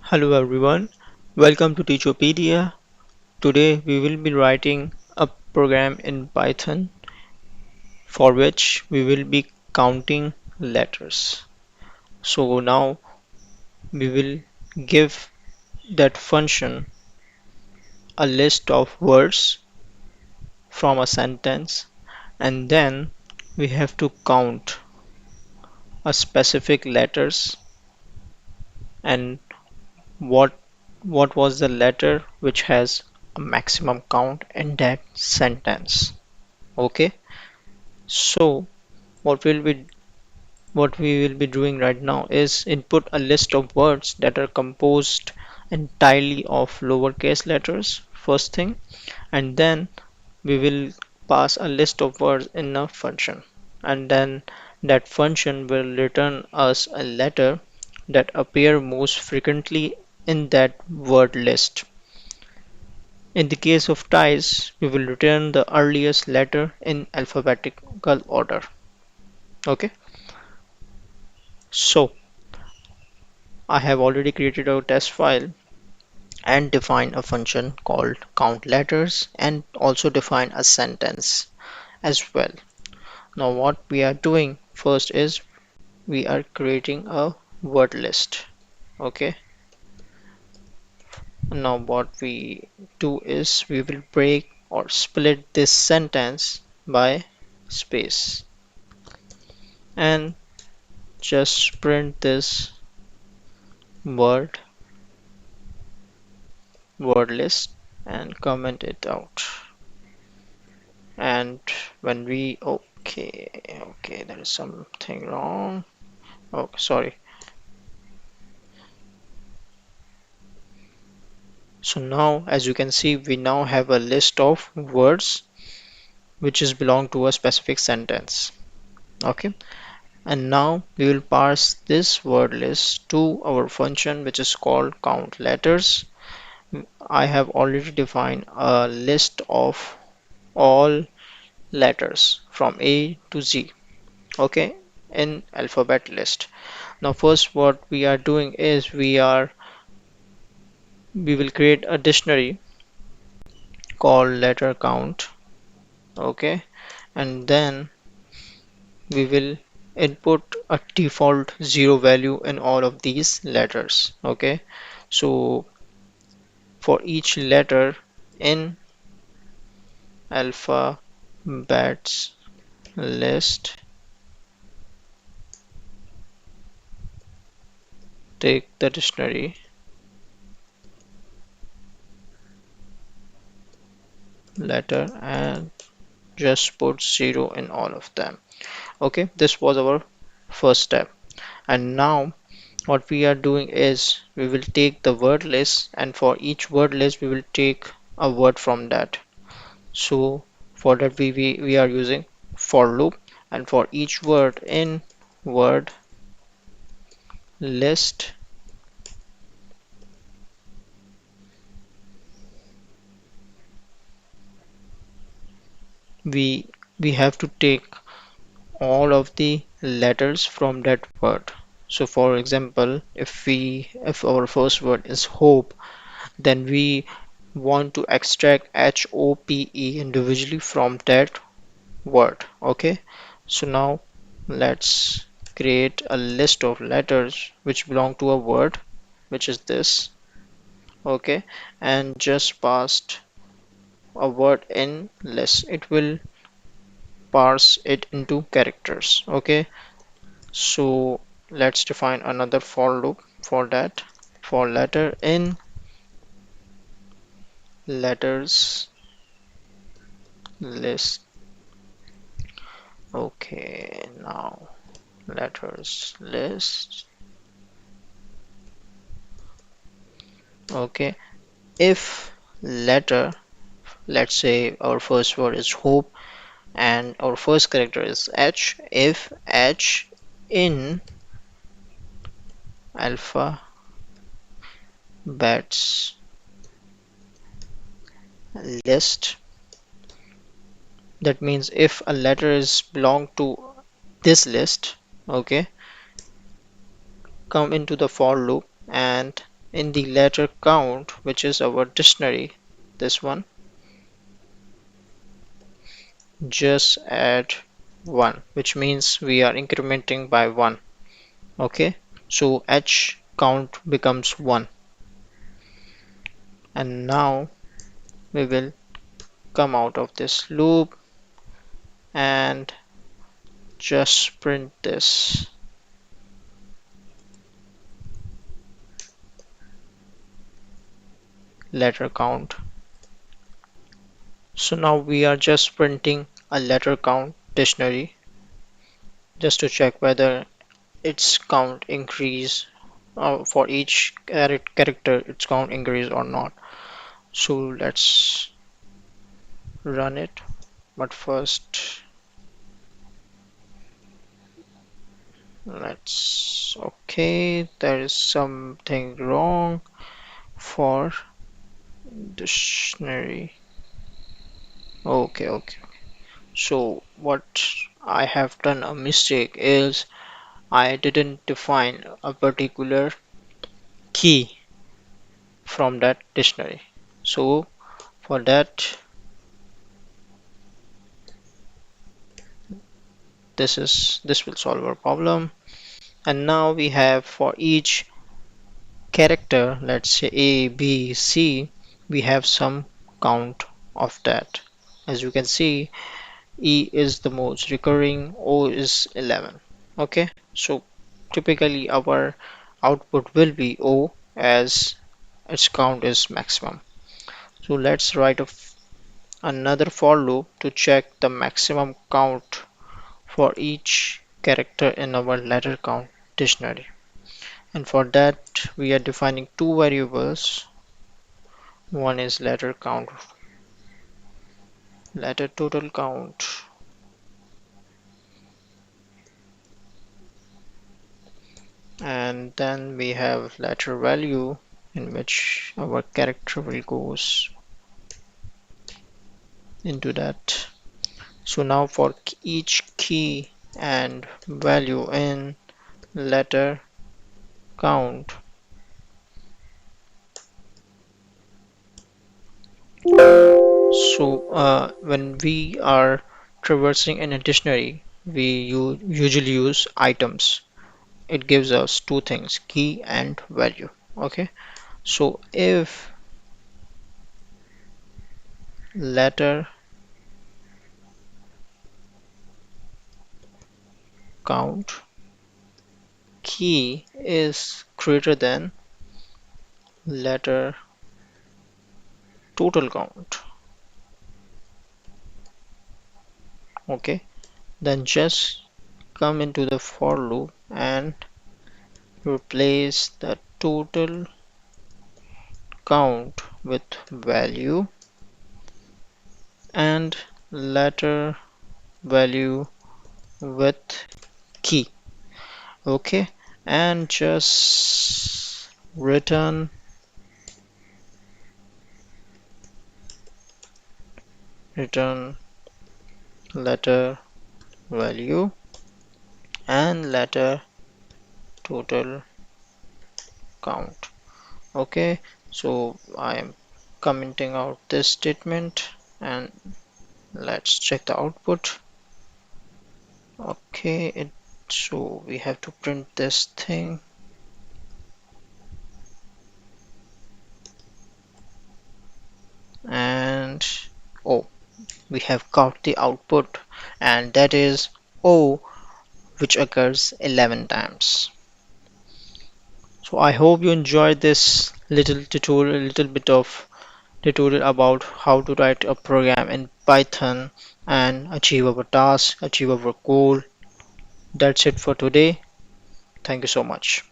Hello everyone, welcome to Teachopedia. Today we will be writing a program in Python for which we will be counting letters. So now we will give that function a list of words from a sentence, and then we have to count a specific letters and what what was the letter which has a maximum count in that sentence. Okay? So what we will be doing right now is input a list of words that are composed entirely of lowercase letters first thing, and then we will pass a list of words in a function, and then that function will return us a letter that appear most frequently in that word list. In the case of ties, we will return the earliest letter in alphabetical order. Okay, so I have already created a test file and defined a function called count letters and also define a sentence as well. Now what we are doing first is we are creating a word list. Okay. Now what we do is we will break or split this sentence by space and just print this word word list and comment it out. And when we okay, there is something wrong. Oh, sorry. So now as you can see, we now have a list of words which is belong to a specific sentence. Okay, and now we will pass this word list to our function which is called count letters. I have already defined a list of all letters from A to Z, okay, in alphabet list. Now first what we are doing is we will create a dictionary called letter count. Okay, and then we will input a default zero value in all of these letters. Okay, so for each letter in alphabets list, take the dictionary letter and just put zero in all of them. Okay, this was our first step. And now what we are doing is we will take the word list, and for each word list we will take a word from that. So for that we are using for loop, and for each word in word list we we have to take all of the letters from that word. So for example, if our first word is hope, then we want to extract HOPE individually from that word. Okay, so now let's create a list of letters which belong to a word, which is this. Okay, and just passed a word in list, it will parse it into characters. Okay, so let's define another for loop for that. For letter in letters list. Okay, now letters list. Okay, if letter, let's say our first word is hope and our first character is H, if H in alphabets list, that means if a letter is belong to this list, okay, come into the for loop and in the letter count, which is our dictionary, this one, just add 1, which means we are incrementing by 1. Okay, so h count becomes 1, and now we will come out of this loop and just print this letter count. So now we are just printing a letter count dictionary just to check whether its count increase for each character its count increase or not. So let's run it, but first let's, okay, there is something wrong for dictionary. Okay. So what I have done a mistake is I didn't define a particular key from that dictionary. So for that, this will solve our problem. And now we have for each character, let's say A, B, C, we have some count of that. As you can see, E is the most recurring, O is 11. Okay, so typically our output will be O as its count is maximum. So let's write another for loop to check the maximum count for each character in our letter count dictionary. And for that, we are defining two variables. One is letter count, letter total count, and then we have letter value in which our character will goes into that. So now for each key and value in letter count, so when we are traversing in a dictionary, we usually use items. It gives us two things, key and value. Okay, so if letter count key is greater than letter total count, okay, then just come into the for loop and replace the total count with value and letter value with key. Okay, and just return letter value and letter total count. Okay, so I am commenting out this statement and let's check the output. Okay, so we have to print this thing, and oh, we have got the output, and that is O, which occurs 11 times. So I hope you enjoyed this little tutorial, little bit of tutorial about how to write a program in Python and achieve our task, achieve our goal. That's it for today. Thank you so much.